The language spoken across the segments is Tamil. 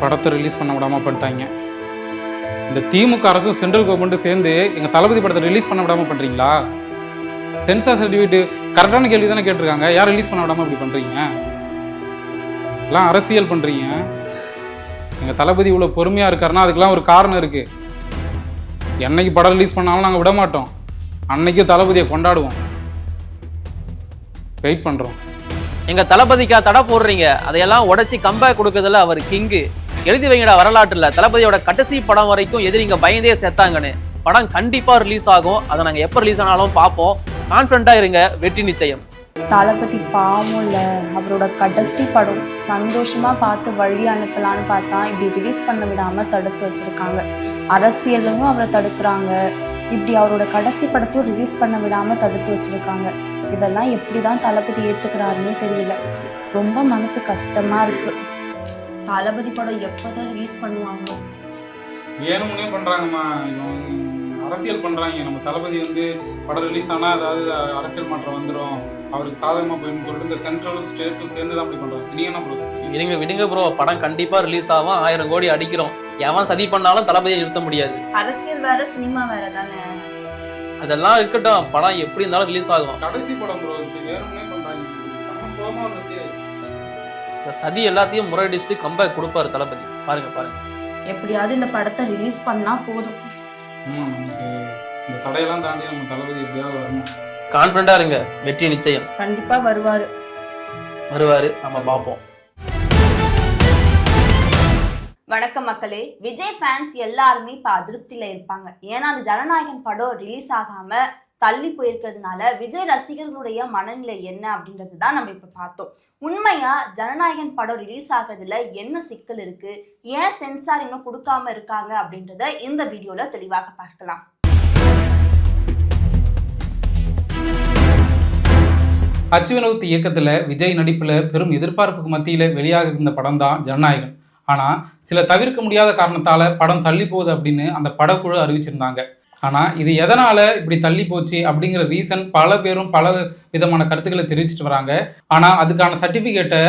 படத்தை ரிலீஸ் பண்ண விடாமல் பண்ணிட்டாங்க. இந்த திமுக அரசும் சென்ட்ரல் கவர்மெண்ட்டும் சேர்ந்து எங்கள் தளபதி படத்தை ரிலீஸ் பண்ண விடாமல் பண்ணுறீங்களா? சென்சார் சர்டிஃபிகேட் கரெக்டான கேள்வி தானே கேட்டிருக்காங்க. யார் ரிலீஸ் பண்ண விடாமல் இப்படி பண்ணுறீங்க? எல்லாம் அரசியல் பண்ணுறீங்க. எங்கள் தளபதி இவ்வளோ பொறுமையாக இருக்காருன்னா அதுக்கெல்லாம் ஒரு காரணம் இருக்குது. என்னைக்கு படம் ரிலீஸ் பண்ணாலும் நாங்கள் விட மாட்டோம். அன்னைக்கு தளபதியை கொண்டாடுவோம். வெயிட் பண்ணுறோம். எங்கள் தளபதிக்கா தடை போடுறீங்க, அதையெல்லாம் உடச்சி கம்பேக் கொடுக்கறதுல அவர் கிங்கு. எழுதி வைங்கடா வரலாற்றுல தளபதியோட கடைசி படம் வரைக்கும் எதிரிங்க பயந்தே சேர்த்தாங்கன்னு. படம் கண்டிப்பாக ரிலீஸ் ஆகும். அதை நாங்கள் எப்போ ரிலீஸ் ஆனாலும் பார்ப்போம். கான்ஃபிடண்ட்டாக இருங்க, வெற்றி நிச்சயம். தளபதி பாவம் இல்லை, அவரோட கடைசி படம் சந்தோஷமாக பார்த்து வழி அனுப்பலான்னு பார்த்தா இப்படி ரிலீஸ் பண்ண விடாமல் தடுத்து வச்சுருக்காங்க. அரசியலும் அவரை தடுக்கிறாங்க, இப்படி அவரோட கடைசி படத்தையும் ரிலீஸ் பண்ண விடாமல் தடுத்து வச்சுருக்காங்க. இதெல்லாம் எப்படி தான் தளபதி ஏற்றுக்கிறாருன்னு தெரியல. ரொம்ப மனசு கஷ்டமாக இருக்குது. தளபதி படம் எப்போ தான் ரிலீஸ் பண்ணுவாங்க? வேணும்னே பண்ணுறாங்கம்மா, அரசியல் பண்ணுறாங்க. நம்ம தளபதி படம் ரிலீஸ் ஆனால் அதாவது அரசியல் மாற்றம் வந்துடும், அவருக்கு சாதகமாக போயிடும்னு சொல்லிட்டு இந்த சென்ட்ரலும் ஸ்டேட்டும் சேர்ந்து தான் அப்படி பண்ணுறாங்க. நீங்கள் என்ன ப்ரோ? விடுங்க ப்ரோ, படம் கண்டிப்பாக ரிலீஸ் ஆகும். 1000 கோடி அடிக்கிறோம். எவன் சதி பண்ணாலும் தளபதியை நிறுத்த முடியாது. அரசியல் வேற, சினிமா வேற தானே. அதெல்லாம் இருக்கட்டும், படம் எப்படி இருந்தாலும் ரிலீஸ் ஆகும். கடைசி படம் ப்ரோ, வேணும்னே பண்ணுறாங்க. இந்த சதி எல்லாத்தையும் முறையடிச்சுட்டு கம்பேக் கொடுப்பாரு தளபதி. பாருங்க. எப்படியாவது இந்த படத்தை ரிலீஸ் பண்ணா போதும். இந்த தடையெல்லாம் தாண்டி நம்ம தளபதி எப்படியாவது வரணும். கான்ஃபிடண்டா இருங்க, வெற்றி நிச்சயம். கண்டிப்பா வருவாரு. நம்ம பார்ப்போம். வணக்கம் மக்களே. விஜய் ஃபேன்ஸ் எல்லாருமே இப்ப அதிருப்தியில இருப்பாங்க. ஏன்னா அந்த ஜனநாயகன் படம் ரிலீஸ் ஆகாம தள்ளி போயிருக்கிறதுனால விஜய் ரசிகர்களுடைய மனநிலை என்ன அப்படின்றது தான் நம்ம இப்ப பார்த்தோம். உண்மையா ஜனநாயகன் படம் ரிலீஸ் ஆகிறதுல என்ன சிக்கல் இருக்கு, ஏன் சென்சார் இன்னும் கொடுக்காம இருக்காங்க அப்படின்றத இந்த வீடியோல தெளிவாக பார்க்கலாம். அச்சுவினோத் இயக்கத்தில் விஜய் நடிப்பில் பெரும் எதிர்பார்ப்புக்கு மத்தியில் வெளியாக இருந்த படம் தான் ஜனநாயகன். ஆனால் சில தவிர்க்க முடியாத காரணத்தால் படம் தள்ளி போகுது அப்படின்னு அந்த படக்குழு அறிவிச்சிருந்தாங்க. ஆனால் இது எதனால் இப்படி தள்ளி போச்சு அப்படிங்கிற ரீசன் பல பேரும் பல விதமான கருத்துக்களை தெரிவிச்சிட்டு வராங்க. ஆனால் அதுக்கான சர்டிஃபிகேட்டை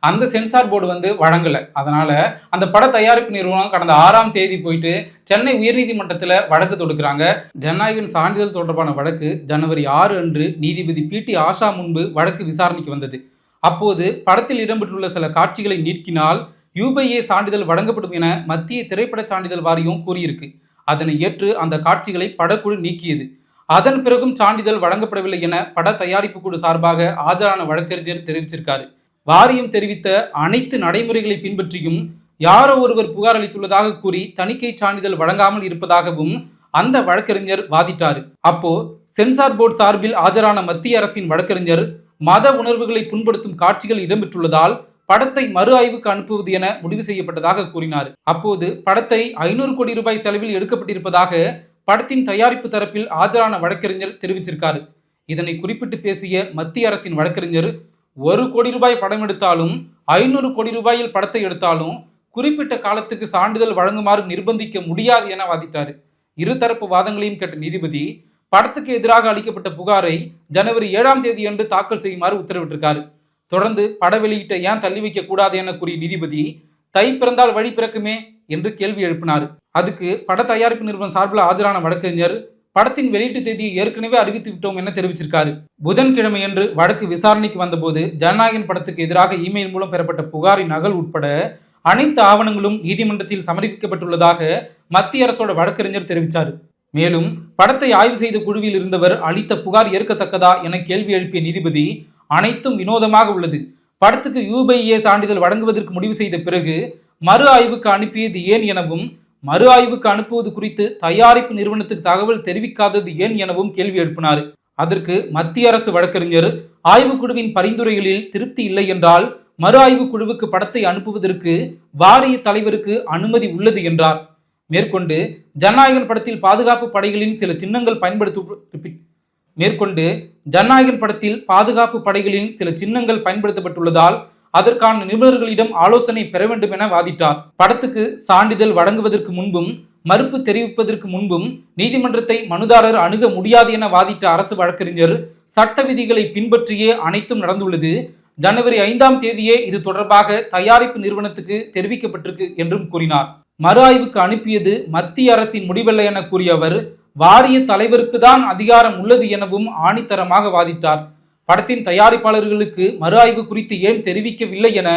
அந்த சென்சார் போர்டு வழங்கலை. அதனால் அந்த பட தயாரிப்பு நிறுவனம் கடந்த 6ஆம் தேதி போயிட்டு சென்னை உயர்நீதிமன்றத்தில் வழக்கு தொடுக்கிறாங்க. ஜனநாயகன் சான்றிதழ் தொடர்பான வழக்கு ஜனவரி 6 அன்று நீதிபதி PT ஆஷா முன்பு வழக்கு விசாரணைக்கு வந்தது. அப்போது படத்தில் இடம்பெற்றுள்ள சில காட்சிகளை நீக்கினால் UBA சான்றிதழ் வழங்கப்படும் என மத்திய திரைப்பட சான்றிதழ் வாரியம் கூறியிருக்கு. அதனை ஏற்று அந்த காட்சிகளை படக்குழு நீக்கியது. அதன் பிறகும் சான்றிதழ் வழங்கப்படவில்லை என பட தயாரிப்பு குழு சார்பாக ஆஜரான வழக்கறிஞர் தெரிவிச்சிருக்காரு. வாரியம் தெரிவித்த அனைத்து நடைமுறைகளை பின்பற்றியும் யாரோ ஒருவர் புகார் அளித்துள்ளதாக கூறி தணிக்கை சான்றிதழ் வழங்காமல் இருப்பதாகவும் அந்த வழக்கறிஞர் வாதிட்டாரு. அப்போ சென்சார் போர்டு சார்பில் ஆஜரான மத்திய அரசின் வழக்கறிஞர் மத உணர்வுகளை புண்படுத்தும் காட்சிகள் இடம்பெற்றுள்ளதால் படத்தை மறு ஆய்வுக்கு அனுப்புவது என முடிவு செய்யப்பட்டதாக கூறினார். அப்போது படத்தை 500 கோடி ரூபாய் செலவில் எடுக்கப்பட்டிருப்பதாக படத்தின் தயாரிப்பு தரப்பில் ஆஜரான வழக்கறிஞர் தெரிவிச்சிருக்காரு. இதனை குறிப்பிட்டு பேசிய மத்திய அரசின் வழக்கறிஞர் 1 கோடி ரூபாய் படம் எடுத்தாலும் 500 கோடி ரூபாயில் படத்தை எடுத்தாலும் குறிப்பிட்ட காலத்துக்கு சான்றிதழ் வழங்குமாறு நிர்பந்திக்க முடியாது என வாதிட்டார். இருதரப்பு வாதங்களையும் கேட்ட நீதிபதி படத்துக்கு எதிராக அளிக்கப்பட்ட புகாரை ஜனவரி 7ஆம் தேதி அன்று தாக்கல் செய்யுமாறு உத்தரவிட்டிருக்காரு. தொடர்ந்து பட வெளியீட்டை ஏன் தள்ளி வைக்க கூடாது என கூறிய நீதிபதி தை பிறந்தால் வழி பிறக்குமே என்று கேள்வி எழுப்பினார். அதுக்கு பட தயாரிப்பு நிறுவனம் சார்பில் ஆஜரான வழக்கறிஞர் படத்தின் வெளியீட்டு தேதியை ஏற்கனவே அறிவித்து விட்டோம் என தெரிவிச்சிருக்காரு. புதன்கிழமையன்று வழக்கு விசாரணைக்கு வந்தபோது ஜனநாயகன் படத்துக்கு எதிராக இமெயில் மூலம் பெறப்பட்ட புகாரின் நகல் உட்பட அனைத்து ஆவணங்களும் நீதிமன்றத்தில் சமர்ப்பிக்கப்பட்டுள்ளதாக மத்திய அரசோட வழக்கறிஞர் தெரிவித்தார். மேலும் படத்தை ஆய்வு செய்த குழுவில் இருந்தவர் அளித்த புகார் ஏற்கத்தக்கதா என கேள்வி எழுப்பிய நீதிபதி அனைத்தும் வினோதமாக உள்ளது, படத்துக்கு UBA சான்றிதழ் வழங்குவதற்கு முடிவு செய்த பிறகு மறு ஆய்வுக்கு அனுப்பியது ஏன் எனவும் மறு ஆய்வுக்கு அனுப்புவது குறித்து தயாரிப்பு நிறுவனத்துக்கு தகவல் தெரிவிக்காதது ஏன் எனவும் கேள்வி எழுப்பினார். அதற்கு மத்திய அரசு வழக்கறிஞர் ஆய்வுக்குழுவின் பரிந்துரைகளில் திருப்தி இல்லை என்றால் மறு ஆய்வு குழுவுக்கு படத்தை அனுப்புவதற்கு வாரிய தலைவருக்கு அனுமதி உள்ளது என்றார். மேற்கொண்டு ஜனநாயகன் படத்தில் பாதுகாப்பு படைகளின் சில சின்னங்கள் பயன்படுத்தப்பட்டுள்ளதால் அதற்கான நிபுணர்களிடம் ஆலோசனை பெற வேண்டும் என வாதிட்டார். படத்துக்கு சான்றிதழ் வழங்குவதற்கு முன்பும் மறுப்பு தெரிவிப்பதற்கு முன்பும் நீதிமன்றத்தை மனுதாரர் அணுக முடியாது என வாதிட்ட அரசு வழக்கறிஞர் சட்ட விதிகளை பின்பற்றியே அனைத்தும் நடந்துள்ளது, ஜனவரி 5ஆம் தேதியே இது தொடர்பாக தயாரிப்பு நிறுவனத்துக்கு தெரிவிக்கப்பட்டிருக்கு என்றும் கூறினார். மறு ஆய்வுக்கு அனுப்பியது மத்திய அரசின் முடிவல்ல என கூறிய அவர், வாரிய தலைவருக்கு தான் அதிகாரம் உள்ளது எனவும் ஆணித்தரமாக வாதிட்டார். படத்தின் தயாரிப்பாளர்களுக்கு மறு ஆய்வு குறித்து ஏன் தெரிவிக்கவில்லை என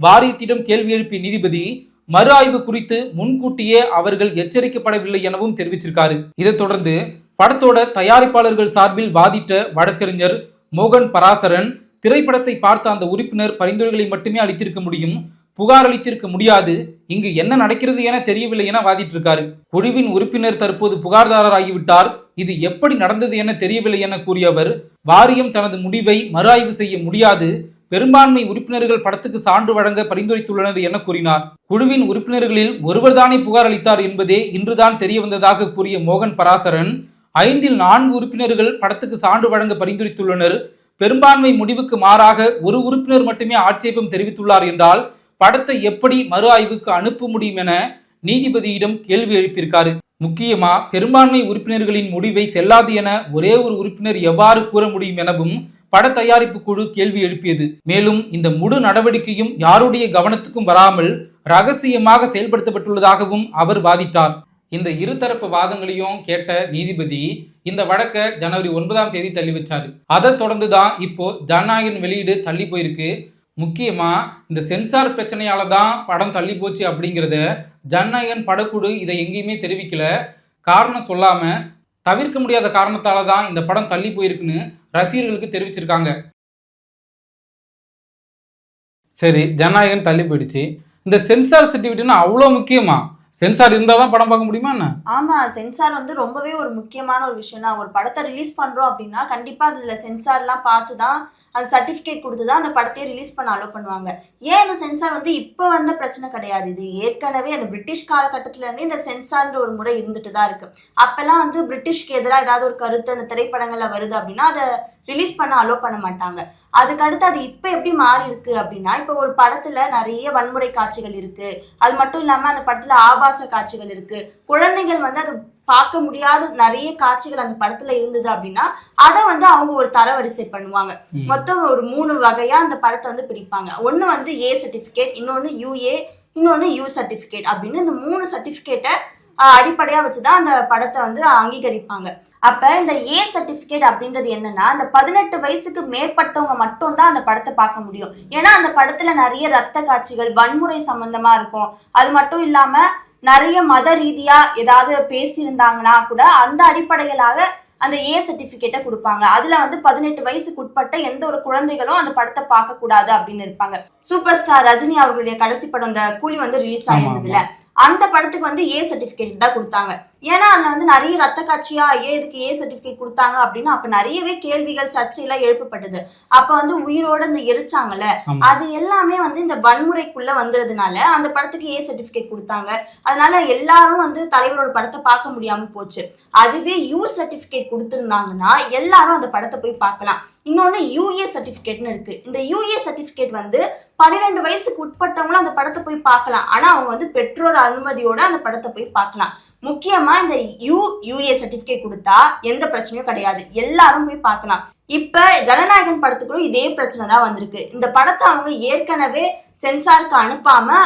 வாரியத்திடம் கேள்வி எழுப்பிய நீதிபதி, மறு ஆய்வு குறித்து முன்கூட்டியே அவர்கள் எச்சரிக்கப்படவில்லை எனவும் தெரிவிச்சிருக்காரு. இதைத் தொடர்ந்து படத்தோட தயாரிப்பாளர்கள் சார்பில் வாதிட்ட வழக்கறிஞர் மோகன் பராசரன், திரைப்படத்தை பார்த்த அந்த உறுப்பினர் பரிந்துரைகளை மட்டுமே அளித்திருக்க முடியும், புகார் அளித்திருக்க முடியாது, இங்கு என்ன நடக்கிறது என தெரியவில்லை என வாதிட்டு இருக்காரு. குழுவின் உறுப்பினர் தற்போது புகார்தாரராகிவிட்டார், இது எப்படி நடந்தது என தெரியவில்லை என கூறிய அவர், வாரியம் தனது முடிவை மறு ஆய்வு செய்ய முடியாது, பெரும்பான்மை உறுப்பினர்கள் படத்துக்கு சான்று வழங்க பரிந்துரைத்துள்ளனர் என கூறினார். குழுவின் உறுப்பினர்களில் ஒருவர்தானே புகார் அளித்தார் என்பதே இன்றுதான் தெரிய வந்ததாக கூறிய மோகன் பராசரன், 5இல் 4 உறுப்பினர்கள் படத்துக்கு சான்று வழங்க பரிந்துரைத்துள்ளனர், பெரும்பான்மை முடிவுக்கு மாறாக ஒரு உறுப்பினர் மட்டுமே ஆட்சேபம் தெரிவித்துள்ளார் என்றால் படத்தை எப்படி மறு ஆய்வுக்கு அனுப்ப முடியும் என நீதிபதியிடம் கேள்வி எழுப்பியிருக்காரு. முக்கியமா பெரும்பான்மை உறுப்பினர்களின் முடிவை செல்லாது என ஒரே ஒரு உறுப்பினர் எவ்வாறு கூற முடியும் எனவும் பட தயாரிப்பு குழு கேள்வி எழுப்பியது. மேலும் இந்த முழு நடவடிக்கையும் யாருடைய கவனத்துக்கும் வராமல் ரகசியமாக செயல்படுத்தப்பட்டுள்ளதாகவும் அவர் வாதிட்டார். இந்த இருதரப்பு வாதங்களையும் கேட்ட நீதிபதி இந்த வழக்கை ஜனவரி 9ஆம் தேதி தள்ளி வச்சாரு. அதை தொடர்ந்து தான் இப்போ ஜனநாயகன் வெளியீடு தள்ளி போயிருக்கு. முக்கியமா இந்த சென்சார் பிரச்சனையால தான் படம் தள்ளி போச்சு அப்படிங்கிறத ஜனநாயகன் படக்குழு இதை எங்கேயுமே தெரிவிக்கல. காரணம் சொல்லாம தவிர்க்க முடியாத காரணத்தால தான் இந்த படம் தள்ளி போயிருக்குன்னு ரசிகர்களுக்கு தெரிவிச்சிருக்காங்க. சரி, ஜனநாயகன் தள்ளி போயிடுச்சு, இந்த சென்சார் சர்டிஃபிகேட்னா அவ்வளோ முக்கியமா? சென்சார் இருந்தால் தான் படம் பார்க்க முடியுமா என்ன? ஆமா, சென்சார் வந்து ரொம்பவே ஒரு முக்கியமான ஒரு விஷயம் தான். ஒரு படத்தை ரிலீஸ் பண்றோம் அப்படின்னா கண்டிப்பா அதுல சென்சார்லாம் பார்த்து தான், அந்த சர்டிஃபிகேட் கொடுத்து தான் அந்த படத்தையே ரிலீஸ் பண்ண அலோவ் பண்ணுவாங்க. ஏன் இந்த சென்சார் வந்து இப்போ வந்த பிரச்சனை கிடையாது, இது ஏற்கனவே அந்த பிரிட்டிஷ் காலகட்டத்துல இருந்தே இந்த சென்சார்ன்ற ஒரு முறை இருந்துட்டு தான் இருக்கு. அப்பெல்லாம் வந்து பிரிட்டிஷ்க்கு எதிராக ஏதாவது ஒரு கருத்து அந்த திரைப்படங்கள்ல வருது அப்படின்னா அதை ரிலீஸ் பண்ண அலோவ் பண்ண மாட்டாங்க. அதுக்கடுத்து அது இப்போ எப்படி மாறி இருக்கு அப்படின்னா, இப்போ ஒரு படத்துல நிறைய வன்முறை காட்சிகள் இருக்கு, அது மட்டும் இல்லாம அந்த படத்துல ஆபாச காட்சிகள் இருக்கு, குழந்தைகள் வந்து அது பார்க்க முடியாத நிறைய காட்சிகள் அந்த படத்துல இருந்தது அப்படின்னா அதை வந்து அவங்க ஒரு தரவரிசை பண்ணுவாங்க. மொத்தம் ஒரு 3 வகையா அந்த படத்தை வந்து பிரிப்பாங்க. ஒன்னு வந்து ஏ சர்டிபிகேட், இன்னொன்னு யூஏ, இன்னொன்னு யூ சர்டிபிகேட் அப்படின்னு இந்த 3 சர்டிபிகேட்டை அடிப்படையா வச்சுதான் அந்த படத்தை வந்து அங்கீகரிப்பாங்க. அப்ப இந்த ஏ சர்டிபிகேட் அப்படின்றது என்னன்னா, அந்த 18 வயசுக்கு மேற்பட்டவங்க மட்டும் தான் அந்த படத்தை பார்க்க முடியும். ஏன்னா அந்த படத்துல நிறைய ரத்த காட்சிகள், வன்முறை சம்பந்தமா இருக்கும். அது மட்டும் இல்லாம நிறைய மத ரீதியா ஏதாவது பேசியிருந்தாங்கன்னா கூட அந்த அடிப்படையிலாக அந்த ஏ சர்டிபிகேட்டை கொடுப்பாங்க. அதுல வந்து 18 வயசுக்கு உட்பட்ட எந்த ஒரு குழந்தைகளும் அந்த படத்தை பார்க்க கூடாது அப்படின்னு இருப்பாங்க. சூப்பர் ஸ்டார் ரஜினி அவர்களுடைய கடைசி படம் இந்த கூலி வந்து ரிலீஸ் ஆயிருந்ததுல, அந்த படத்துக்கு வந்து ஏ சர்டிபிகேட் தான் கொடுத்தாங்க. ஏன்னா அதுல வந்து நிறைய ரத்த காட்சியா இதுக்கு ஏ சர்டிபிகேட் கொடுத்தாங்க அப்படின்னு அப்ப நிறையவே கேள்விகள், சர்ச்சையெல்லாம் எழுப்பப்பட்டது. அப்ப வந்து உயிரோட இந்த எரிச்சாங்கல்ல, அது எல்லாமே வந்து இந்த வன்முறைக்குள்ள வந்துறதுனால அந்த படத்துக்கு ஏ சர்டிபிகேட் கொடுத்தாங்க. அதனால எல்லாரும் வந்து தலைவரோட படத்தை பார்க்க முடியாம போச்சு. அதுவே யூ சர்டிபிகேட் கொடுத்துருந்தாங்கன்னா எல்லாரும் அந்த படத்தை போய் பார்க்கலாம். இன்னொன்னு யூஏ சர்டிபிகேட்னு இருக்கு. இந்த யூஏ சர்டிபிகேட் வந்து 12 வயசுக்கு உட்பட்டவங்களும் அந்த படத்தை போய் பார்க்கலாம். ஆனா அவங்க வந்து பெற்றோர் அனுமதியோட அந்த படத்தை போய் பார்க்கலாம். முக்கியமா இந்த யூஏ சர்டிபிகேட் கொடுத்தா எந்த பிரச்சனையும் கிடையாது, எல்லாரும் போய் பார்க்கலாம். இப்ப ஜனநாயகன் படத்துக்குள்ள இதே பிரச்சனை தான் வந்திருக்கு. இந்த படத்தை அவங்க ஏற்கனவே சென்சாருக்கு அனுப்பாம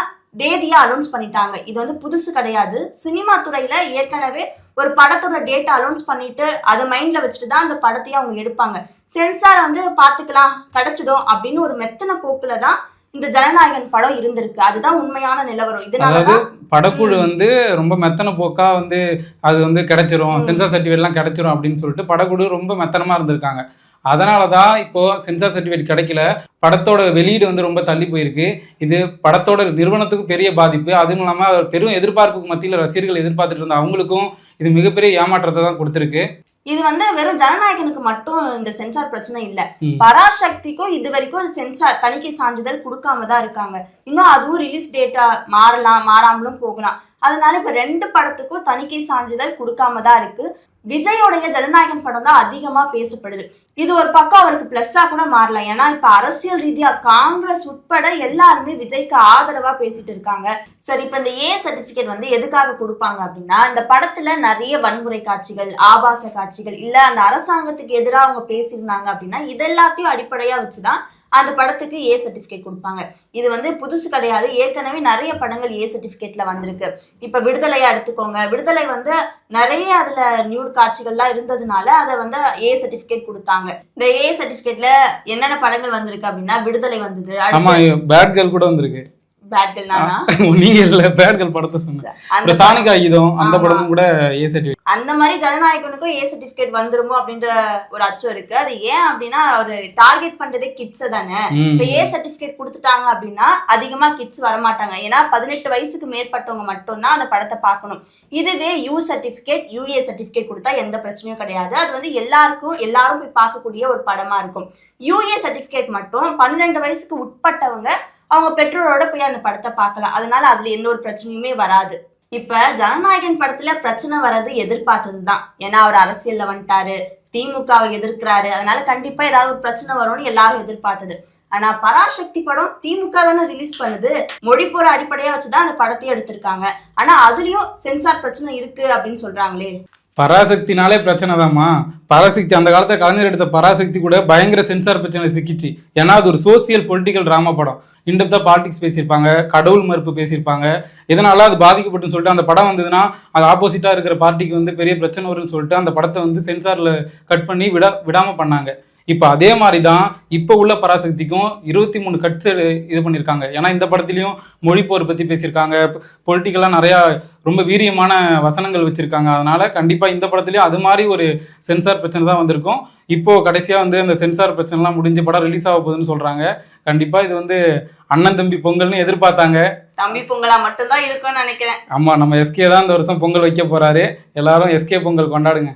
தேதியா அனௌன்ஸ் பண்ணிட்டாங்க. இது வந்து புதுசு கிடையாது. சினிமா துறையில ஏற்கனவே ஒரு படத்தோட டேட்டா அனௌன்ஸ் பண்ணிட்டு அதை மைண்ட்ல வச்சுட்டு தான் அந்த படத்தையே அவங்க எடுப்பாங்க. சென்சார் வந்து பாத்துக்கலாம், கிடைச்சிடும் அப்படின்னு ஒரு மெத்தன போக்குல தான் இந்த ஜனநாயகன் படம் இருந்திருக்கு. அதுதான் உண்மையான நிலவரம். இதனாலதான் படக்குழு வந்து ரொம்ப மெத்தன போக்கா வந்து அது வந்து கிடைச்சிரும், சென்சார் சர்டிஃபிகேட் எல்லாம் கிடைச்சிரும் அப்படின்னு சொல்லிட்டு படக்குழு ரொம்ப மெத்தனமா இருந்திருக்காங்க. அதனாலதான் இப்போ சென்சார் சர்டிஃபிகேட் கிடைக்கல, படத்தோட வெளியீடு வந்து ரொம்ப தள்ளி போயிருக்கு. இது படத்தோட நிறுவனத்துக்கும் பெரிய பாதிப்பு. அதுவும் இல்லாம பெரும் எதிர்பார்ப்புக்கு மத்தியில் ரசிகர்கள் எதிர்பார்த்துட்டு இருந்த அவங்களுக்கும் இது மிகப்பெரிய ஏமாற்றத்தை தான் கொடுத்துருக்கு. இது வந்து வெறும் ஜனநாயகனுக்கு மட்டும் இந்த சென்சார் பிரச்சனை இல்ல, பராசக்திக்கும் இது வரைக்கும் சென்சார் தணிக்கை சான்றிதழ் கொடுக்காம தான் இருக்காங்க. இன்னும் அதுவும் ரிலீஸ் டேட்டா மாறலாம், மாறாமலும் போகலாம். அதனால இப்ப 2 படத்துக்கும் தணிக்கை சான்றிதழ் கொடுக்காம தான் இருக்கு. விஜயோடைய ஜனநாயகன் படம் தான் அதிகமா பேசப்படுது. இது ஒரு பக்கம் அவருக்கு பிளஸ்ஸா கூட மாறலாம். ஏன்னா இப்ப அரசியல் ரீதியா காங்கிரஸ் உட்பட எல்லாருமே விஜய்க்கு ஆதரவா பேசிட்டு இருக்காங்க. சரி, இப்ப இந்த ஏ சர்டிபிகேட் வந்து எதுக்காக கொடுப்பாங்க அப்படின்னா, இந்த படத்துல நிறைய வன்முறை காட்சிகள், ஆபாச காட்சிகள், இல்ல அந்த அரசாங்கத்துக்கு எதிராக அவங்க பேசியிருந்தாங்க அப்படின்னா இதெல்லாத்தையும் அடிப்படையா வச்சுதான் அந்த படத்துக்கு ஏ சர்டிபிகேட் கொடுப்பாங்க. இது வந்து புதுசு கிடையாது, ஏற்கனவே நிறைய படங்கள் ஏ சர்டிபிகேட்ல வந்திருக்கு. இப்ப விடுதலையா எடுத்துக்கோங்க, விடுதலை வந்து நிறைய அதுல நியூட் காட்சிகள்லாம் இருந்ததுனால அதை வந்து ஏ சர்டிபிகேட் கொடுத்தாங்க. இந்த ஏ சர்டிபிகேட்ல என்னென்ன படங்கள் வந்திருக்கு அப்படின்னா விடுதலை வந்தது, ஆமா பேட் கேர்ள் கூட வந்திருக்கு. பேட்கள் நானா நீங்க இல்ல பேட் கேர்ள் படத்தை சொன்னேன், சானிகா கீதம் அந்த படமும் கூட ஏ சர்டிபிகேட். அந்த மாதிரி ஜனநாயகனுக்கும் ஏ சர்டிபிகேட் வந்துருமோ அப்படின்ற ஒரு அச்சம் இருக்கு. அது ஏன் அப்படின்னா ஒரு டார்கெட் பண்றதே கிட்ஸ் தானே. இப்ப ஏ சர்டிபிகேட் கொடுத்துட்டாங்க அப்படின்னா அதிகமா கிட்ஸ் வரமாட்டாங்க. ஏன்னா 18 வயசுக்கு மேற்பட்டவங்க மட்டும்தான் அந்த படத்தை பார்க்கணும். இதுவே யூ சர்டிபிகேட் யூஏ சர்டிபிகேட் கொடுத்தா எந்த பிரச்சனையும் கிடையாது. அது வந்து எல்லாரும் போய் பார்க்கக்கூடிய ஒரு படமா இருக்கும். யூஏ சர்டிபிகேட் மட்டும் 12 வயசுக்கு உட்பட்டவங்க அவங்க பெற்றோரோட போய் அந்த படத்தை பார்க்கலாம். அதனால அதுல எந்த ஒரு பிரச்சனையுமே வராது. இப்ப ஜனநாயகன் படத்துல பிரச்சனை வர்றது எதிர்பார்த்ததுதான். ஏன்னா அவர் அரசியல்ல வந்துட்டாரு, திமுகவை எதிர்க்கிறாரு, அதனால கண்டிப்பா ஏதாவது ஒரு பிரச்சனை வரும்னு எல்லாரும் எதிர்பார்த்தது. ஆனா பராசக்தி படம் திமுக தானே ரிலீஸ் பண்ணுது, மொழி போற அடிப்படையா வச்சுதான் அந்த படத்தையே எடுத்திருக்காங்க. ஆனா அதுலயும் சென்சார் பிரச்சனை இருக்கு அப்படின்னு சொல்றாங்களே. பராசக்தினாலே பிரச்சனை தான்மா. பராசக்தி அந்த காலத்துல கலைஞர் எடுத்த பராசக்தி கூட பயங்கர சென்சார் பிரச்சனை சிக்கிச்சு. ஏன்னா அது ஒரு சோசியல் பொலிட்டிக்கல் டிராமா படம். இன்டெப்தா பாலிடிக்ஸ் பேசியிருப்பாங்க, கடவுள் மறுப்பு பேசியிருப்பாங்க. இதனால அது பாதிக்கப்பட்டுன்னு சொல்லிட்டு அந்த படம் வந்ததுன்னா அது ஆப்போசிட்டா இருக்கிற பார்ட்டிக்கு வந்து பெரிய பிரச்சனை வரும்னு சொல்லிட்டு அந்த படத்தை வந்து சென்சார்ல கட் பண்ணி விடாம பண்ணாங்க. இப்போ அதே மாதிரி தான் இப்போ உள்ள பராசக்திக்கும் 23 கட்ஸ் இது பண்ணியிருக்காங்க. ஏன்னா இந்த படத்துலையும் மொழிப்போர் பற்றி பேசியிருக்காங்க, பொலிட்டிக்கலாக நிறையா ரொம்ப வீரியமான வசனங்கள் வச்சுருக்காங்க. அதனால் கண்டிப்பாக இந்த படத்துலையும் அது மாதிரி ஒரு சென்சார் பிரச்சனை தான் வந்திருக்கும். இப்போது கடைசியாக வந்து அந்த சென்சார் பிரச்சனைலாம் முடிஞ்ச படம் ரிலீஸ் ஆக போகுதுன்னு சொல்கிறாங்க. கண்டிப்பாக இது வந்து அண்ணன் தம்பி பொங்கல்னு எதிர்பார்த்தாங்க. தம்பி பொங்கலா மட்டும்தான் இருக்கும்னு நினைக்கிறேன். ஆமாம், நம்ம எஸ்கே தான் இந்த வருஷம் பொங்கல் வைக்க போகிறாரு. எல்லாரும் எஸ்கே பொங்கல் கொண்டாடுங்க.